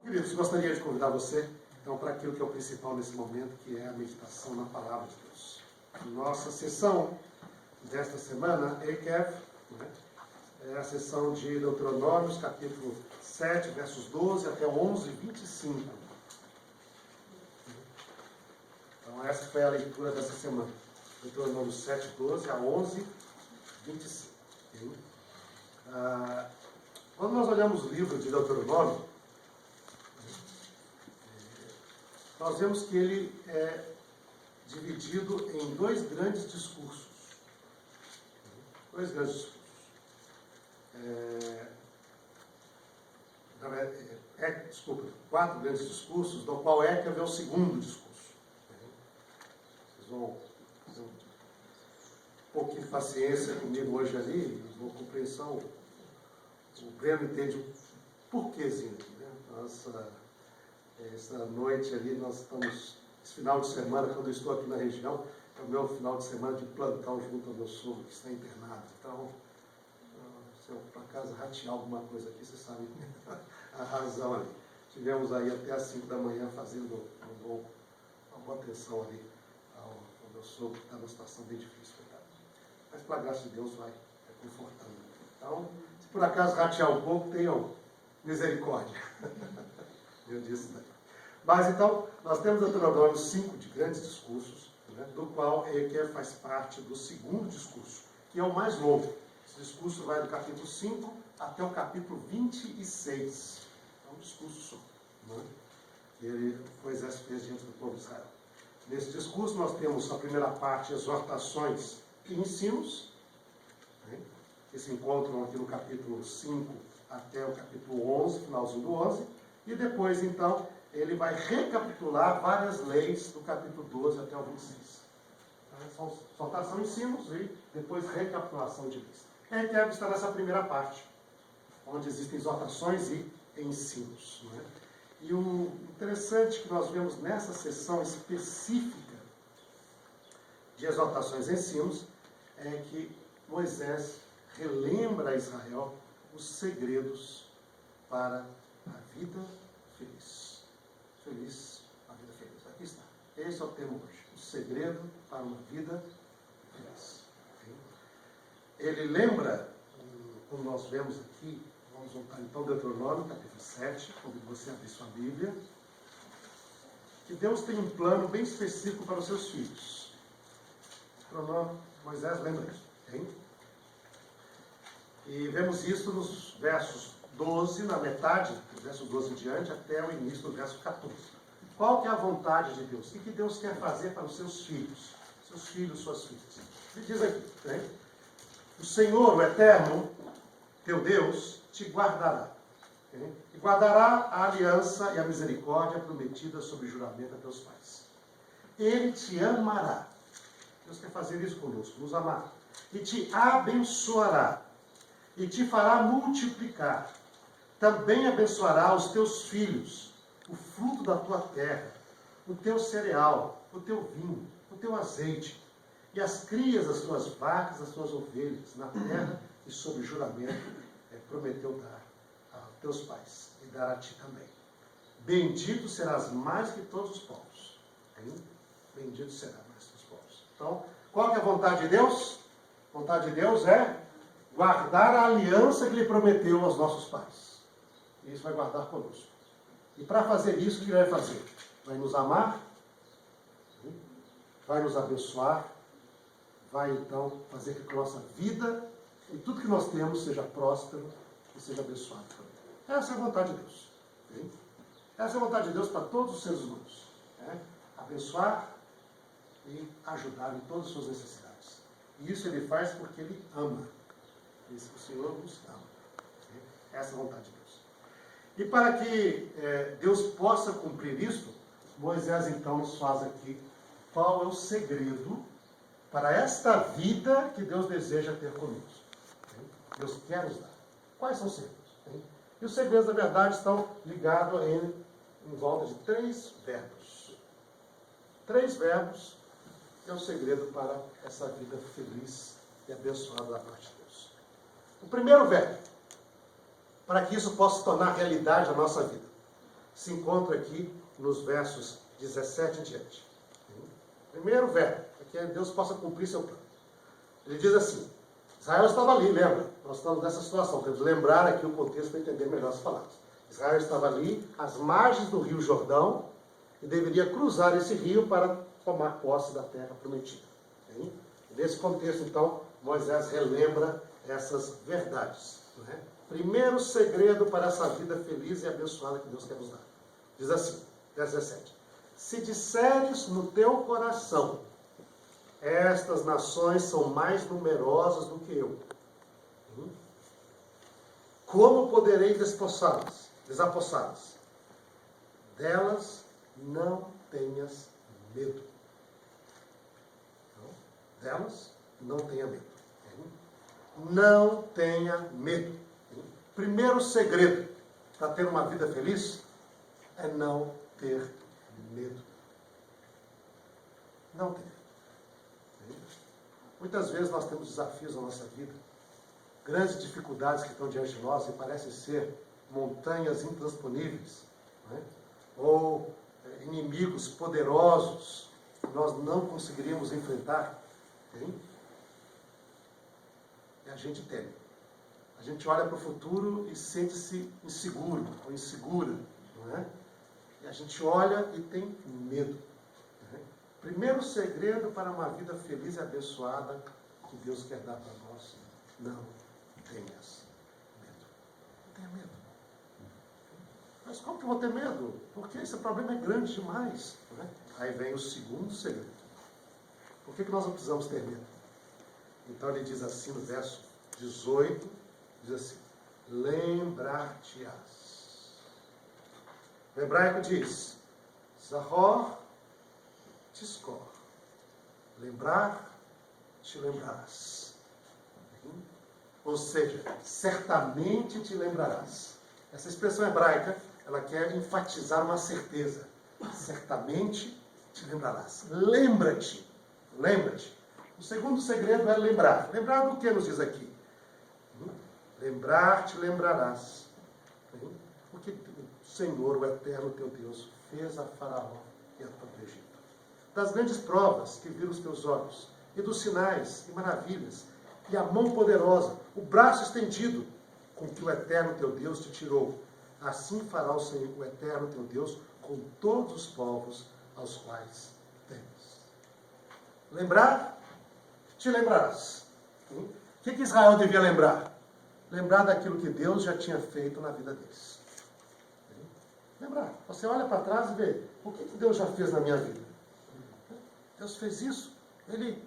Queridos, gostaria de convidar você, então, para aquilo que é o principal nesse momento, que é a meditação na Palavra de Deus. Nossa sessão desta semana, EIKEV, é a sessão de Deuteronômios, capítulo 7, versos 12 até 11, 25. Então, essa foi a leitura dessa semana. Deuteronômio 7, 12 a 11, 25. Quando nós olhamos o livro de Deuteronômio, nós vemos que ele é dividido em dois grandes discursos. Quatro grandes discursos, do qual EIKEV é o segundo discurso. Vocês vão ter um pouquinho de paciência comigo hoje ali, uma compreensão. O Breno entende um porquêzinho aqui, né? Essa noite ali, nós estamos, esse final de semana, quando eu estou aqui na região, é o meu final de semana de plantão junto ao meu sogro, que está internado. Então, se eu por acaso ratear alguma coisa aqui, vocês sabem a razão ali. Tivemos aí até às 5 da manhã fazendo uma boa atenção ali ao meu sogro, que está numa situação bem difícil. Mas, pela graça de Deus, vai confortando. Então, se por acaso ratear um pouco, tenham misericórdia. Eu disse daí. Mas então, nós temos Deuteronômio 5 de grandes discursos, né, do qual EIKEV faz parte do segundo discurso, que é o mais longo. Esse discurso vai do capítulo 5 até o capítulo 26. É um discurso só, né, que Moisés fez diante do povo de Israel. Nesse discurso nós temos a primeira parte, exortações e ensinos, né, que se encontram aqui no capítulo 5 até o capítulo 11, finalzinho do 11. E depois, então, ele vai recapitular várias leis do capítulo 12 até o 26. São ensinos e depois recapitulação de leis. EIKEV está nessa primeira parte, onde existem exortações e ensinos. Não é? E o interessante que nós vemos nessa sessão específica de exortações e ensinos é que Moisés relembra a Israel os segredos para a vida feliz. A vida feliz. Aqui está. Esse é o tema hoje. O segredo para uma vida feliz. Ele lembra, como nós vemos aqui, vamos voltar então ao Deuteronômio, capítulo 7, convido você a abrir sua Bíblia, que Deus tem um plano bem específico para os seus filhos. Moisés lembra isso. Tem? E vemos isso nos versos 12, na metade do verso 12 em diante, até o início do verso 14. Qual que é a vontade de Deus? O que Deus quer fazer para os seus filhos? Seus filhos, suas filhas. Ele diz aqui, né? O Senhor, o Eterno, teu Deus, te guardará. Okay? E guardará a aliança e a misericórdia prometida sob juramento a teus pais. Ele te amará. Deus quer fazer isso conosco, nos amar. E te abençoará. E te fará multiplicar. Também abençoará os teus filhos, o fruto da tua terra, o teu cereal, o teu vinho, o teu azeite, e as crias das tuas vacas, das tuas ovelhas, na terra que sob juramento prometeu dar aos teus pais, e dar a ti também. Bendito serás mais que todos os povos. Hein? Bendito será mais que os povos. Então, qual que é a vontade de Deus? A vontade de Deus é guardar a aliança que Ele prometeu aos nossos pais. E isso vai guardar conosco. E para fazer isso, o que Ele vai fazer? Vai nos amar, vai nos abençoar, vai então fazer com que a nossa vida e tudo que nós temos seja próspero e seja abençoado também. Essa é a vontade de Deus. Okay? Essa é a vontade de Deus para todos os seres humanos. Abençoar e ajudar em todas as suas necessidades. E isso Ele faz porque Ele ama. O Senhor nos ama. Okay? Essa é a vontade de Deus. E para que Deus possa cumprir isso, Moisés então nos faz aqui qual é o segredo para esta vida que Deus deseja ter conosco. Deus quer nos dar. Quais são os segredos? E os segredos, na verdade, estão ligados em volta de 3 verbos. 3 verbos é o segredo para essa vida feliz e abençoada da parte de Deus. O primeiro verbo, para que isso possa se tornar realidade na nossa vida, se encontra aqui nos versos 17 em diante. Primeiro verbo, para que Deus possa cumprir seu plano. Ele diz assim, Israel estava ali, lembra? Nós estamos nessa situação, temos que lembrar aqui o contexto para entender melhor as palavras. Israel estava ali, às margens do rio Jordão, e deveria cruzar esse rio para tomar posse da terra prometida. Okay? Nesse contexto, então, Moisés relembra essas verdades. Não é? Primeiro segredo para essa vida feliz e abençoada que Deus quer nos dar. Diz assim, 17. Se disseres no teu coração, estas nações são mais numerosas do que eu, como poderei desapossá-las? Delas não tenhas medo. Delas não tenha medo. Não tenha medo. Primeiro segredo para ter uma vida feliz é não ter medo. Não ter medo. Muitas vezes nós temos desafios na nossa vida, grandes dificuldades que estão diante de nós e parecem ser montanhas intransponíveis, não é? Ou inimigos poderosos que nós não conseguiríamos enfrentar. Okay? E a gente teme. A gente olha para o futuro e sente-se inseguro ou insegura, não é? E a gente olha e tem medo. Né? Primeiro segredo para uma vida feliz e abençoada que Deus quer dar para nós: não tenhas medo. Não tenha medo. Mas como que eu vou ter medo? Porque esse problema é grande demais. Não é? Aí vem o segundo segredo. Por que nós não precisamos ter medo? Então ele diz assim no verso 18, diz assim, lembrar-te-ás. O hebraico diz, Zahor Tiskor. Lembrar, te lembrarás. Ou seja, certamente te lembrarás. Essa expressão hebraica, ela quer enfatizar uma certeza. Certamente te lembrarás. Lembra-te. Lembra-te. O segundo segredo é lembrar. Lembrar do que nos diz aqui? Lembrar, te lembrarás. Porque o Senhor, o Eterno teu Deus, fez a Faraó e a todo o Egito. Das grandes provas que viram os teus olhos, e dos sinais e maravilhas, e a mão poderosa, o braço estendido, com que o Eterno teu Deus te tirou. Assim fará o Senhor, o Eterno teu Deus, com todos os povos aos quais temes. Lembrar, te lembrarás. O que Israel devia lembrar? Lembrar daquilo que Deus já tinha feito na vida deles. Lembrar. Você olha para trás e vê, o que Deus já fez na minha vida? Deus fez isso. Ele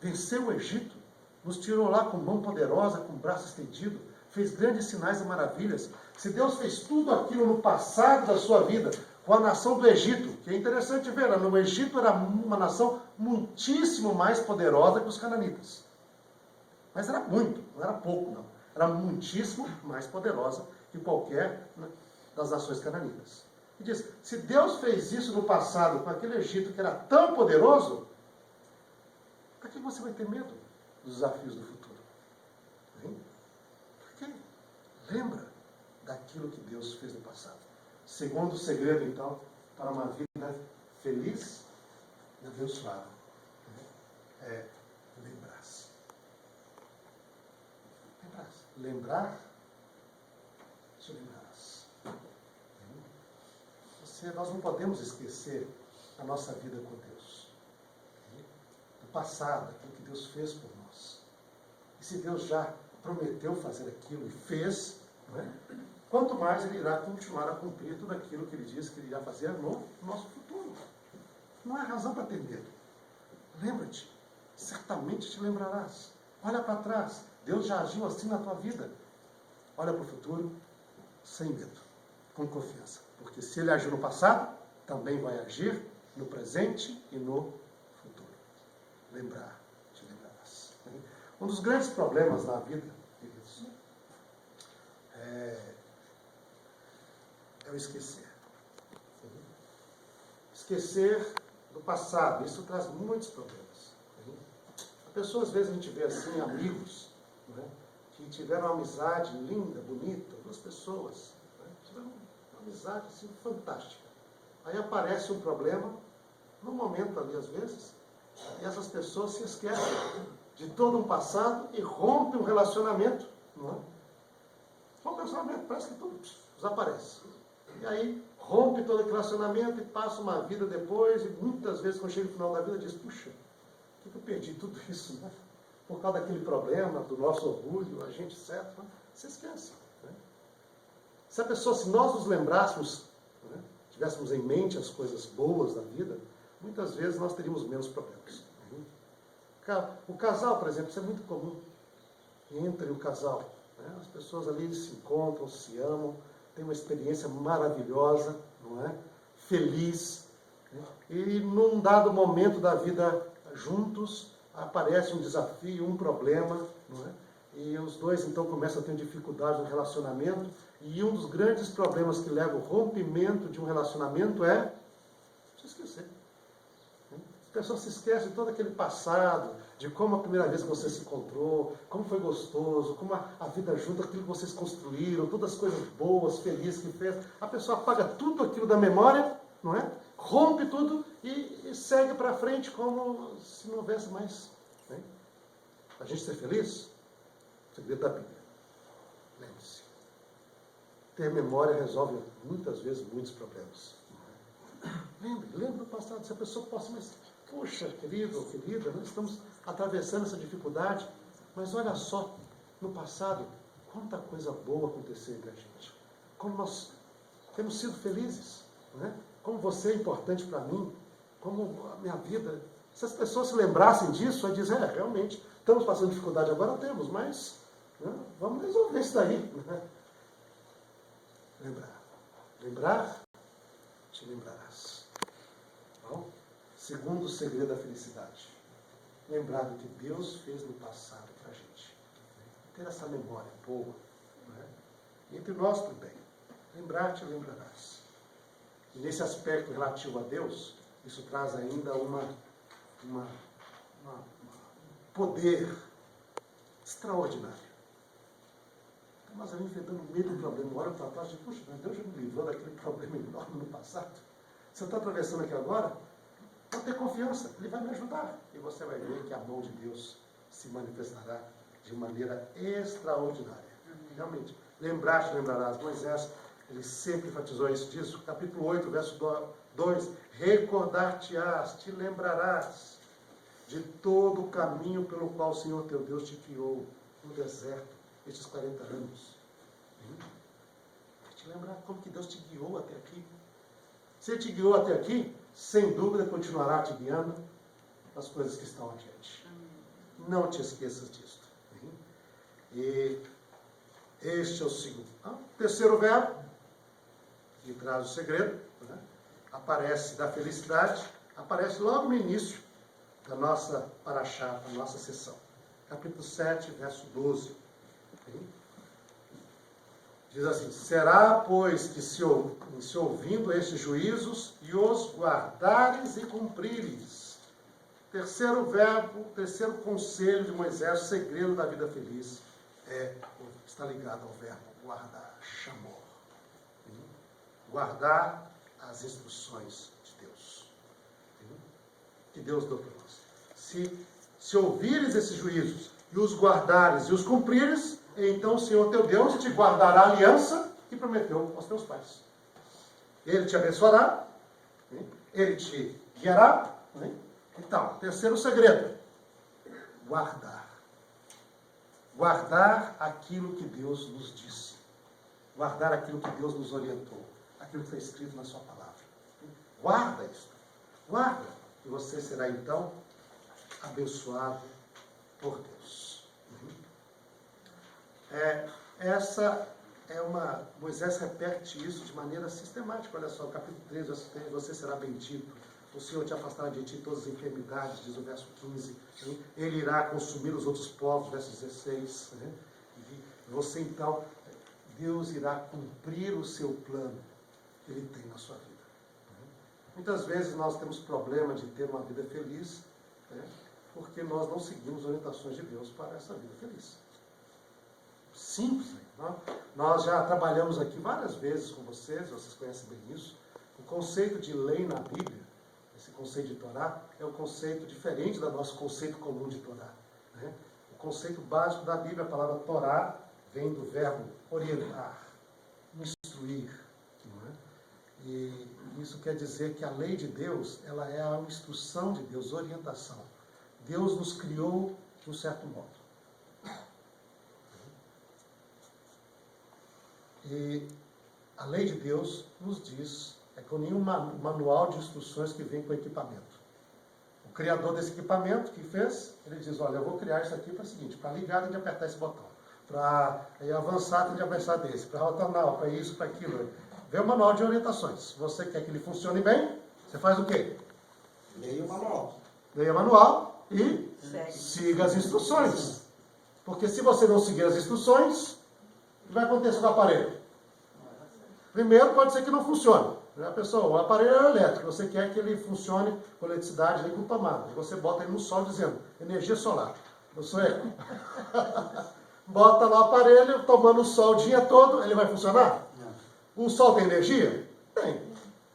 venceu o Egito, nos tirou lá com mão poderosa, com braço estendido, fez grandes sinais e maravilhas. Se Deus fez tudo aquilo no passado da sua vida, com a nação do Egito, que é interessante ver, no Egito era uma nação muitíssimo mais poderosa que os cananitas. Mas era muito, não era pouco não. Era muitíssimo mais poderosa que qualquer das nações cananitas. E diz, se Deus fez isso no passado com aquele Egito que era tão poderoso, para que você vai ter medo dos desafios do futuro? Porque lembra daquilo que Deus fez no passado. Segundo segredo, então, para uma vida feliz e abençoada, é lembrar-se. Lembrar, te lembrarás. Nós não podemos esquecer a nossa vida com Deus. Do passado, aquilo que Deus fez por nós. E se Deus já prometeu fazer aquilo e fez, não é? Quanto mais Ele irá continuar a cumprir tudo aquilo que Ele disse que Ele irá fazer no nosso futuro. Não há razão para ter medo. Lembra-te, certamente te lembrarás. Olha para trás, Deus já agiu assim na tua vida. Olha para o futuro, sem medo, com confiança. Porque se Ele agiu no passado, também vai agir no presente e no futuro. Lembrar, te lembrarás. Um dos grandes problemas na vida, queridos, é o esquecer. Esquecer do passado, isso traz muitos problemas. A pessoa, às vezes, a gente vê assim, amigos, né, que tiveram uma amizade linda, bonita, duas pessoas, né, tiveram uma amizade assim, fantástica. Aí aparece um problema, no momento ali às vezes, e essas pessoas se esquecem de todo um passado e rompem um relacionamento, não é? Rompe um relacionamento, parece que tudo desaparece. E aí rompe todo aquele relacionamento e passa uma vida depois, e muitas vezes quando chega no final da vida diz, puxa, por que eu perdi tudo isso, né? Por causa daquele problema, do nosso orgulho, a gente certo, né? Se esquece. Né? Se a pessoa, se nós nos lembrássemos, né, tivéssemos em mente as coisas boas da vida, muitas vezes nós teríamos menos problemas. O casal, por exemplo, isso é muito comum entre o casal. Né? As pessoas ali se encontram, se amam, têm uma experiência maravilhosa, não é? Feliz. Né? E num dado momento da vida juntos, aparece um desafio, um problema, não é? E os dois então começam a ter dificuldade no relacionamento, e um dos grandes problemas que leva ao rompimento de um relacionamento é se esquecer. As pessoas se esquecem de todo aquele passado, de como a primeira vez que você se encontrou, como foi gostoso, como a vida junto, aquilo que vocês construíram, todas as coisas boas, felizes que fez. A pessoa apaga tudo aquilo da memória, não é? Rompe tudo e segue para frente como se não houvesse mais. Né? A gente ser feliz, o segredo da Bíblia. Lembre-se. Ter memória resolve muitas vezes muitos problemas. Lembre do passado. Se a pessoa possa, mas, puxa, querido ou querida, nós estamos atravessando essa dificuldade, mas olha só, no passado, quanta coisa boa aconteceu entre a gente. Como nós temos sido felizes, né? Como você é importante para mim, como a minha vida. Se as pessoas se lembrassem disso, vai dizer, realmente, estamos passando dificuldade agora, temos, mas né, vamos resolver isso daí. Né? Lembrar, te lembrarás. Bom, segundo segredo da felicidade, lembrar do que Deus fez no passado para a gente. Ter essa memória boa. Né? Entre nós também. Lembrar, te lembrarás. E nesse aspecto relativo a Deus, isso traz ainda um poder extraordinário. Nós ali enfrentando o mesmo problema, olha para trás e diz, puxa, Deus já me livrou daquele problema enorme no passado. Você está atravessando aqui agora? Pode ter confiança, Ele vai me ajudar. E você vai ver que a mão de Deus se manifestará de maneira extraordinária. Realmente, lembrar-te, lembrarás. Moisés, ele sempre enfatizou isso, diz, capítulo 8, verso 2, recordar-te-ás, te lembrarás de todo o caminho pelo qual o Senhor teu Deus te guiou no deserto, estes 40 anos. Te lembrar como que Deus te guiou até aqui. Se Ele te guiou até aqui, sem dúvida continuará te guiando nas coisas que estão adiante. Não te esqueças disso. E este é o segundo. Terceiro verbo, que traz o segredo, né? Aparece da felicidade, aparece logo no início da nossa paraxá, da nossa sessão. Capítulo 7, verso 12. Diz assim, será, pois, que se ouvindo estes juízos e os guardares e cumprires. Terceiro verbo, terceiro conselho de Moisés, o segredo da vida feliz, está ligado ao verbo guardar, chamor. Guardar as instruções de Deus. Que Deus deu para nós. Se ouvires esses juízos e os guardares e os cumprires, então o Senhor teu Deus te guardará a aliança que prometeu aos teus pais. Ele te abençoará, Ele te guiará. Então, terceiro segredo, guardar. Guardar aquilo que Deus nos disse. Guardar aquilo que Deus nos orientou. Aquilo que está escrito na sua palavra. Guarda isso. Guarda. E você será então abençoado por Deus. Moisés repete isso de maneira sistemática. Olha só, capítulo 3, verso 3, você será bendito. O Senhor te afastará de ti todas as enfermidades, diz o verso 15. Ele irá consumir os outros povos, verso 16. E você então, Deus irá cumprir o seu plano que Ele tem na sua vida. Muitas vezes nós temos problema de ter uma vida feliz, porque nós não seguimos orientações de Deus para essa vida feliz. Simples, Nós já trabalhamos aqui várias vezes com vocês conhecem bem isso. O conceito de lei na Bíblia, esse conceito de Torá, é um conceito diferente do nosso conceito comum de Torá. Né? O conceito básico da Bíblia, a palavra Torá, vem do verbo orientar, instruir. Não é? E isso quer dizer que a lei de Deus, ela é a instrução de Deus, orientação. Deus nos criou de um certo modo. E a lei de Deus nos diz, é como nenhum manual de instruções que vem com equipamento. O criador desse equipamento, que fez, ele diz, olha, eu vou criar isso aqui para o seguinte, para ligar tem de apertar esse botão, para avançar tem de avançar desse, para rotanar, para isso, para aquilo. Vê o manual de orientações. Se você quer que ele funcione bem, você faz o quê? Leia o manual. Leia o manual e siga as instruções. Porque se você não seguir as instruções, o que vai acontecer com o aparelho? Primeiro, pode ser que não funcione. A pessoa, o aparelho é elétrico, você quer que ele funcione com eletricidade, nem com tomada. Você bota ele no sol dizendo, energia solar. Eu sou eu. Bota lá o aparelho, tomando o sol o dia todo, ele vai funcionar? Não. O sol tem energia? Tem.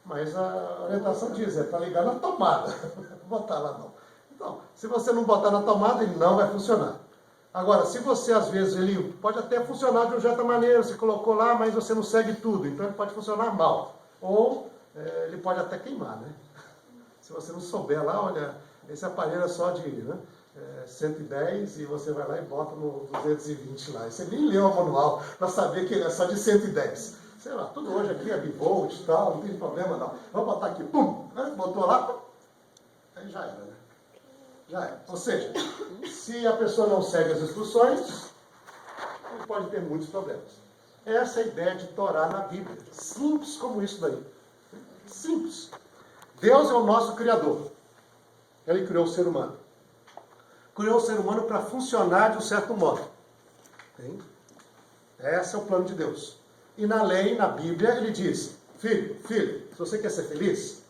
Mas a orientação diz, é para ligar na tomada. Botar lá não. Então, se você não botar na tomada, ele não vai funcionar. Agora, se você, às vezes, ele pode até funcionar de uma certa maneira, você colocou lá, mas você não segue tudo, então ele pode funcionar mal. Ou ele pode até queimar, né? Se você não souber lá, olha, esse aparelho é só de 110 e você vai lá e bota no 220 lá. E você nem leu o manual para saber que ele é só de 110. Sei lá, tudo hoje aqui é bivolt e tal, não tem problema não. Vamos botar aqui, pum, né? Botou lá, aí já era, né? Já é. Ou seja, se a pessoa não segue as instruções, ele pode ter muitos problemas. Essa é a ideia de Torá na Bíblia. Simples como isso daí. Simples. Deus é o nosso Criador. Ele criou o ser humano. Criou o ser humano para funcionar de um certo modo. Tem? Esse é o plano de Deus. E na lei, na Bíblia, ele diz, filho, se você quer ser feliz,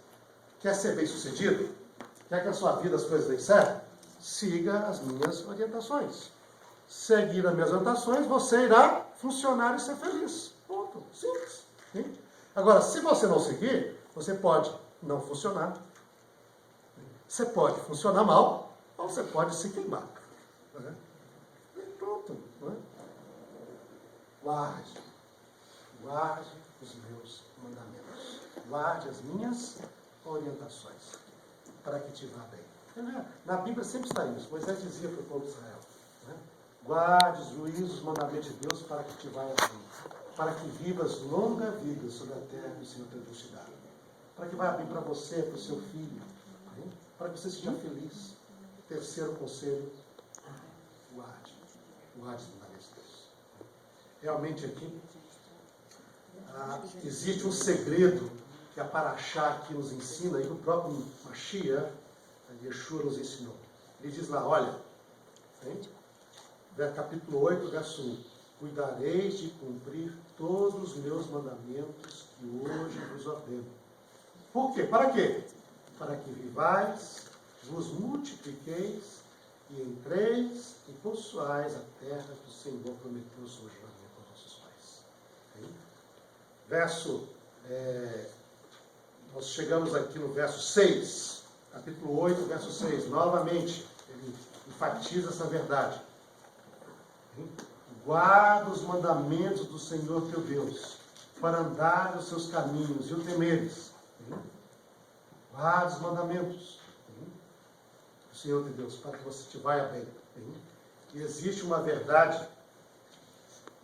quer ser bem-sucedido, quer que a sua vida as coisas deem certo, siga as minhas orientações. Seguir as minhas orientações, você irá funcionar e ser feliz. Ponto. Simples. Sim? Agora, se você não seguir, você pode não funcionar. Você pode funcionar mal, ou você pode se queimar. Né? E pronto. Né? Guarde os meus mandamentos. Guarde as minhas orientações, para que te vá bem. Na Bíblia sempre está isso. Moisés dizia para o povo de Israel, né? Guarde os juízos, os mandamentos de Deus, para que te vá bem. Para que vivas longa vida sobre a terra que o Senhor tem te dado. Para que vá bem para você, para o seu filho. Né? Para que você seja feliz. Terceiro conselho, guarde os mandamentos de Deus. Realmente aqui, existe um segredo que a Paraxá aqui nos ensina, e o próprio Mashiach, Yeshua nos ensinou. Ele diz lá, olha, capítulo 8, verso 1, cuidareis de cumprir todos os meus mandamentos que hoje vos ordeno. Por quê? Para quê? Para que vivais, vos multipliqueis, e entreis e possuais a terra que o Senhor prometeu ao seu juramento aos nossos pais. Nós chegamos aqui no verso 6, capítulo 8, verso 6. Novamente, ele enfatiza essa verdade. Guarda os mandamentos do Senhor teu Deus, para andar nos seus caminhos e o temeres. Guarda os mandamentos do Senhor teu Deus, para que você te vá bem. E existe uma verdade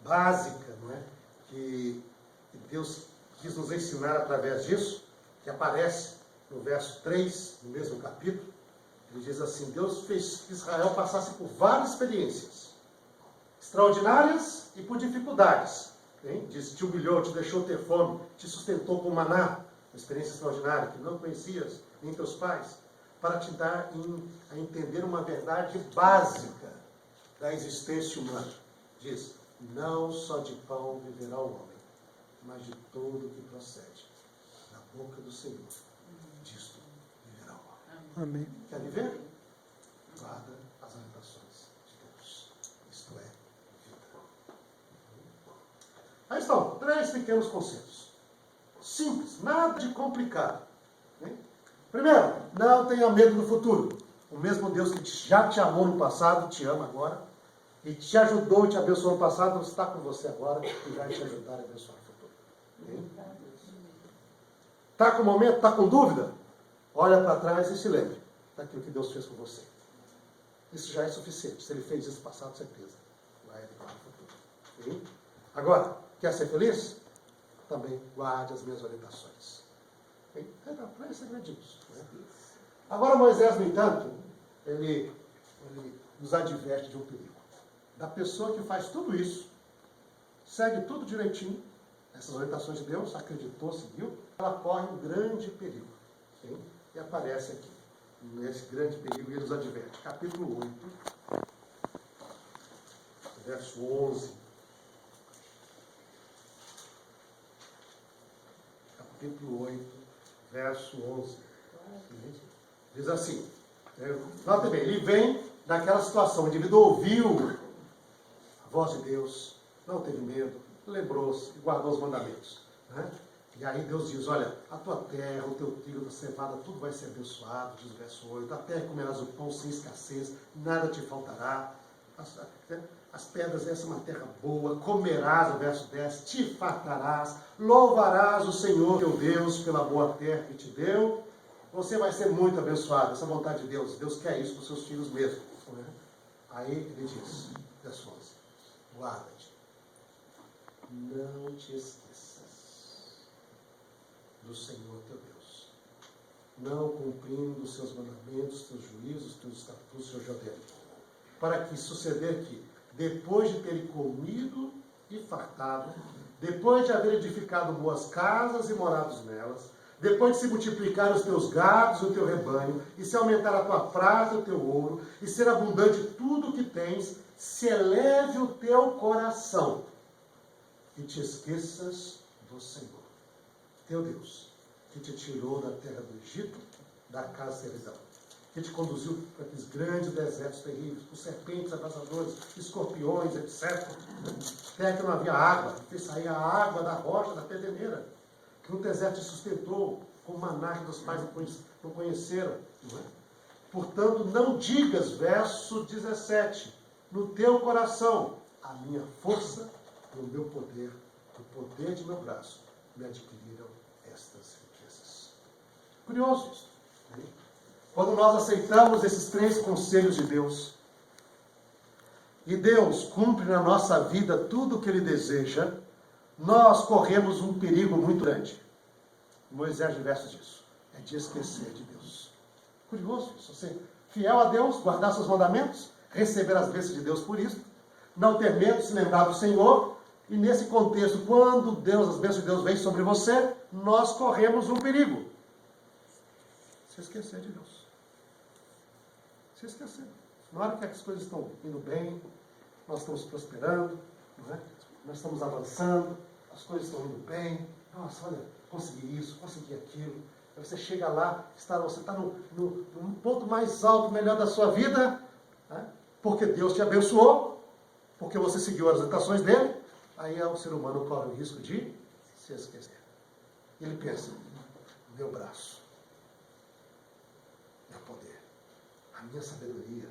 básica, não é? Que Deus quis nos ensinar através disso, que aparece no verso 3, no mesmo capítulo. Ele diz assim, Deus fez que Israel passasse por várias experiências, extraordinárias e por dificuldades. Diz, te humilhou, te deixou ter fome, te sustentou com maná, uma experiência extraordinária que não conhecias, nem teus pais, para te dar a entender uma verdade básica da existência humana. Diz, não só de pão viverá o homem, mas de todo o que procede da boca do Senhor. Disto viverá o homem. Amém. Quer viver? Guarda as orientações de Deus. Isto é vida. 3 pequenos conselhos. Simples, nada de complicado. Né? Primeiro, não tenha medo do futuro. O mesmo Deus que já te amou no passado, te ama agora. E te ajudou e te abençoou no passado, está com você agora e vai te ajudar a abençoar no futuro. Está com momento, está com dúvida? Olha para trás e se lembre daquilo que Deus fez com você. Isso já é suficiente. Se Ele fez isso no passado, certeza. Vai adequar no futuro. Agora, quer ser feliz? Também guarde as minhas orientações. Para isso segredinhos. Né? Agora Moisés, no entanto, ele nos adverte de um perigo. Da pessoa que faz tudo isso, segue tudo direitinho, essas orientações de Deus, acreditou, seguiu, ela corre um grande perigo. Okay? E aparece aqui, nesse grande perigo, ele nos adverte. Capítulo 8, verso 11. Capítulo 8, verso 11. Diz assim, nota bem, ele vem daquela situação, o indivíduo ouviu a voz de Deus, não teve medo, lembrou-se e guardou os mandamentos. Né? E aí Deus diz, olha, a tua terra, o teu trigo, a tua cevada, tudo vai ser abençoado, diz o verso 8, a terra comerás o pão sem escassez, nada te faltará. As pedras, essa é uma terra boa, comerás, o verso 10, te fartarás, louvarás o Senhor teu Deus pela boa terra que te deu. Você vai ser muito abençoado, essa é a vontade de Deus. Deus quer isso para os seus filhos mesmo. Né? Aí ele diz, verso 11, guarda-te, não te esqueças do Senhor teu Deus, não cumprindo os seus mandamentos, os teus juízos, os teus estatutos, os seus judeus, para que suceder que, depois de terem comido e fartado, depois de haver edificado boas casas e morados nelas, depois de se multiplicar os teus gados e o teu rebanho, e se aumentar a tua prata e o teu ouro, e ser abundante tudo o que tens, se eleve o teu coração, e te esqueças do Senhor, teu Deus, que te tirou da terra do Egito, da casa de servidão, que te conduziu para aqueles grandes desertos terríveis, com serpentes abrasadores, escorpiões, etc. Terra que não havia água, que fez sair a água da rocha, da pedreira, que no deserto te sustentou, com maná que os pais não conheceram. Não é? Portanto, não digas, verso 17, no teu coração, a minha força e o meu poder, o poder de meu braço, me adquiriram estas riquezas. Curioso isso. Né? Quando nós aceitamos esses 3 conselhos de Deus, e Deus cumpre na nossa vida tudo o que Ele deseja, nós corremos um perigo muito grande. Moisés diverso disso. É de esquecer de Deus. Curioso isso. Ser fiel a Deus, guardar seus mandamentos, receber as bênçãos de Deus por isso, não ter medo, se lembrar do Senhor. E nesse contexto, quando as bênçãos de Deus vêm sobre você, nós corremos um perigo. Se esquecer de Deus. Se esquecer. Na hora que as coisas estão indo bem, nós estamos prosperando, não é? Nós estamos avançando, as coisas estão indo bem. Nossa, olha, consegui isso, consegui aquilo. Aí você chega lá, você está no ponto mais alto, melhor da sua vida, né? Porque Deus te abençoou, porque você seguiu as orientações dele. Aí o ser humano corre o risco de se esquecer. Ele pensa, meu braço, meu poder, a minha sabedoria,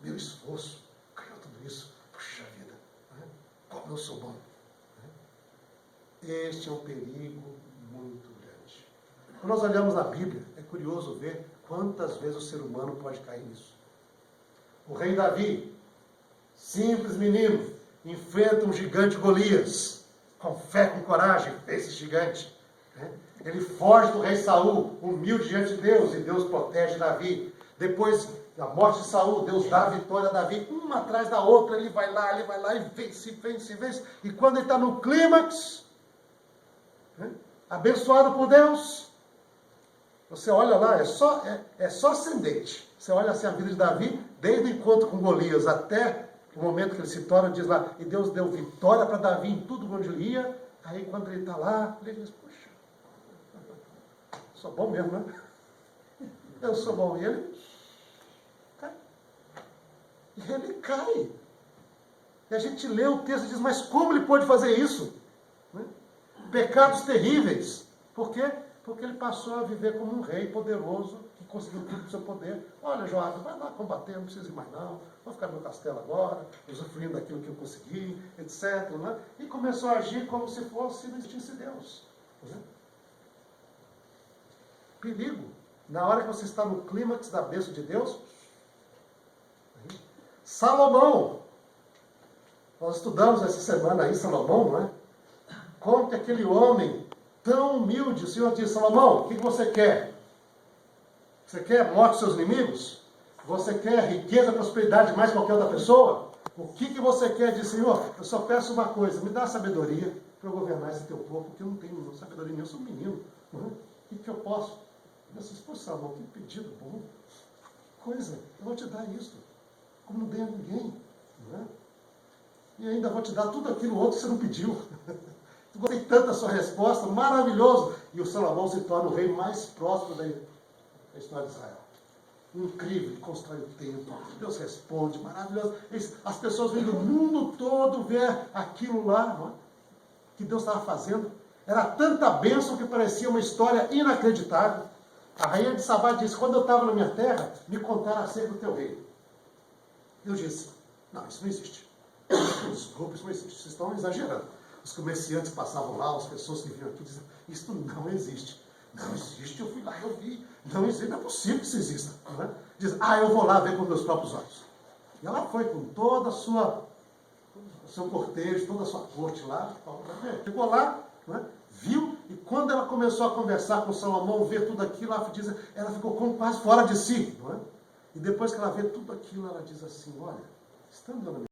meu esforço, ganhou tudo isso. Puxa vida, né? Como eu sou bom. Né? Este é um perigo muito grande. Quando nós olhamos na Bíblia, é curioso ver quantas vezes o ser humano pode cair nisso. O rei Davi, simples menino, enfrenta um gigante Golias, com fé, com coragem, esse gigante. Né? Ele foge do rei Saul, humilde diante de Deus, e Deus protege Davi. Depois da morte de Saul, Deus dá a vitória a Davi, uma atrás da outra, ele vai lá e vence. E quando ele está no clímax, né? Abençoado por Deus, você olha lá, é só ascendente. Você olha assim a vida de Davi, desde o encontro com Golias até o momento que ele se torna, diz lá, e Deus deu vitória para Davi em tudo onde ele ia. Aí quando ele está lá, ele diz, poxa, sou bom mesmo, né? Eu sou bom. E ele cai. E ele cai. E a gente lê o texto e diz, mas como ele pode fazer isso? Né? Pecados terríveis. Por quê? Porque ele passou a viver como um rei poderoso, que conseguiu tudo do seu poder. Olha, Joabe, vai lá combater, não precisa ir mais não. Vou ficar no meu castelo agora, usufruindo daquilo que eu consegui, etc. Né? E começou a agir como se fosse não existisse Deus. Né? Perigo. Na hora que você está no clímax da bênção de Deus. Salomão. Nós estudamos essa semana aí Salomão, não é? Como que aquele homem tão humilde, o Senhor diz, Salomão, o que você quer? Você quer morte dos seus inimigos? Você quer riqueza, prosperidade mais que qualquer outra pessoa? O que você quer? Diz, Senhor, eu só peço uma coisa, me dá sabedoria para eu governar esse teu povo, porque eu não tenho sabedoria nenhuma, eu sou um menino. Não é? O que eu posso? Eu disse, pô, Salomão, que pedido bom. Coisa, eu vou te dar isso, como não dei a ninguém. Não é? E ainda vou te dar tudo aquilo outro que você não pediu. Gostei tanto da sua resposta, maravilhoso. E o Salomão se torna o rei mais próspero da história de Israel. Incrível, ele constrói o templo, Deus responde, maravilhoso. As pessoas vêm do mundo todo ver aquilo lá, não é? Que Deus estava fazendo. Era tanta bênção que parecia uma história inacreditável. A rainha de Sabá disse, quando eu estava na minha terra, me contaram acerca do teu rei. Eu disse, não, isso não existe. Desculpa, isso não existe, vocês estão exagerando. Os comerciantes passavam lá, as pessoas que vinham aqui diziam, isso não existe. Não existe, eu fui lá, eu vi. Não existe, não é possível que isso exista. Não é? Diz, eu vou lá ver com meus próprios olhos. E ela foi com toda a o seu cortejo, toda a sua corte lá. Chegou lá, não é? Viu, e quando ela começou a conversar com Salomão, ver tudo aquilo, ela ficou quase fora de si. Não é? E depois que ela vê tudo aquilo, ela diz assim, olha, estando na minha